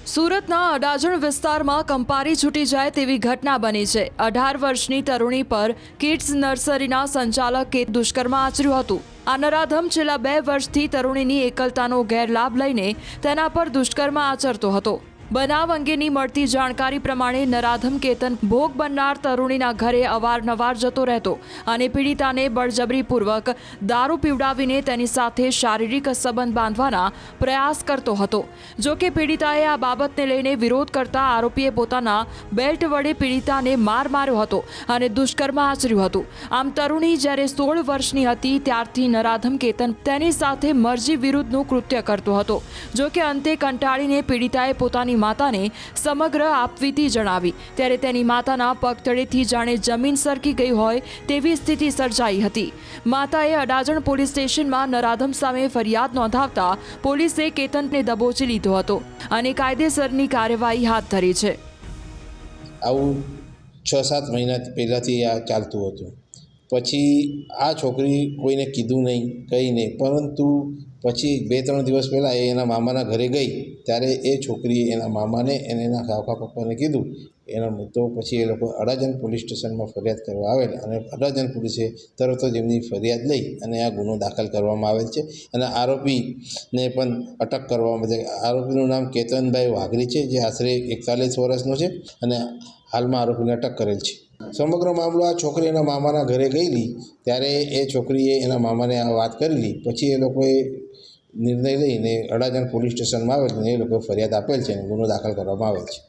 સુરતના અડાજણ વિસ્તારમાં કંપારી છૂટી જાય તેવી ઘટના બની છે। 18 વર્ષની તરુણી પર કિડ્સ નર્સરીના સંચાલકે દુષ્કર્મ આચર્યું હતું। આ નરાધમ છેલ્લા 2 વર્ષથી તરુણીની એકલતાનો ગેરલાભ લઈને તેના પર દુષ્કર્મ આચરતો હતો। બનાવ અંગેની મળતી જાણકારી પ્રમાણે નરાધમ કેતન ભોગ બનનાર તરુણીના ઘરે અવારનવાર જતો રહેતો અને પીડિતાને બળજબરીપૂર્વક દારૂ પીવડાવીને તેની સાથે શારીરિક સંબંધ બાંધવાના પ્રયાસ કરતો હતો। જો કે પીડિતાએ આ બાબતને લઈને વિરોધ કરતા આરોપીએ પોતાના બેલ્ટ વડે પીડિતાને માર માર્યો હતો અને દુષ્કર્મ આચર્યું હતું। આમ તરુણી જ્યારે 16 વર્ષની હતી ત્યારથી નરાધમ કેતન તેની સાથે મરજી વિરુદ્ધનું કૃત્ય કરતો હતો। જો કે અંતે કંટાળીને પીડિતાએ પોતાની માતાને સમગ્ર આપવીતી જણાવી ત્યારે તેની માતાના પગ તળેથી જાણે જમીન સરકી ગઈ હોય તેવી સ્થિતિ સર્જાઈ હતી। માતાએ અડાજણ પોલીસ સ્ટેશનમાં નરાધમ સામે ફરિયાદ નોંધાવતા પોલીસે કેતનને દબોચી લીધો હતો અને કાયદેસરની કાર્યવાહી હાથ ધરી છે। આવું 6-7 મહિના પહેલાંથી આ ચાલતું હતું। પછી આ છોકરી કોઈને કીધું નહીં, કંઈ નહીં, પરંતુ પછી 2-3 દિવસ પહેલાં એ એના મામાના ઘરે ગઈ ત્યારે એ છોકરીએ એના મામાને અને એના કાકા પપ્પાને કીધું તો પછી એ લોકો અડાજણ પોલીસ સ્ટેશનમાં ફરિયાદ કરવા આવેલ અને અડાજણ પોલીસે તરત જ એમની ફરિયાદ લઈ અને આ ગુનો દાખલ કરવામાં આવેલ છે અને આરોપીને પણ અટક કરવામાં આવે છે। આરોપીનું નામ કેતનભાઈ વાઘરી છે, જે આશરે 41 વર્ષનો છે અને હાલમાં આરોપીને અટક કરેલ છે। સમગ્ર મામલો આ છોકરી એના મામાના ઘરે ગયેલી ત્યારે એ છોકરીએ એના મામાને આ વાત કરેલી। પછી એ લોકોએ નિર્ણય લઈને અડાજણ પોલીસ સ્ટેશનમાં આવેલ અને એ લોકોએ ફરિયાદ આપેલ છે અને ગુનો દાખલ કરવામાં આવેલ છે।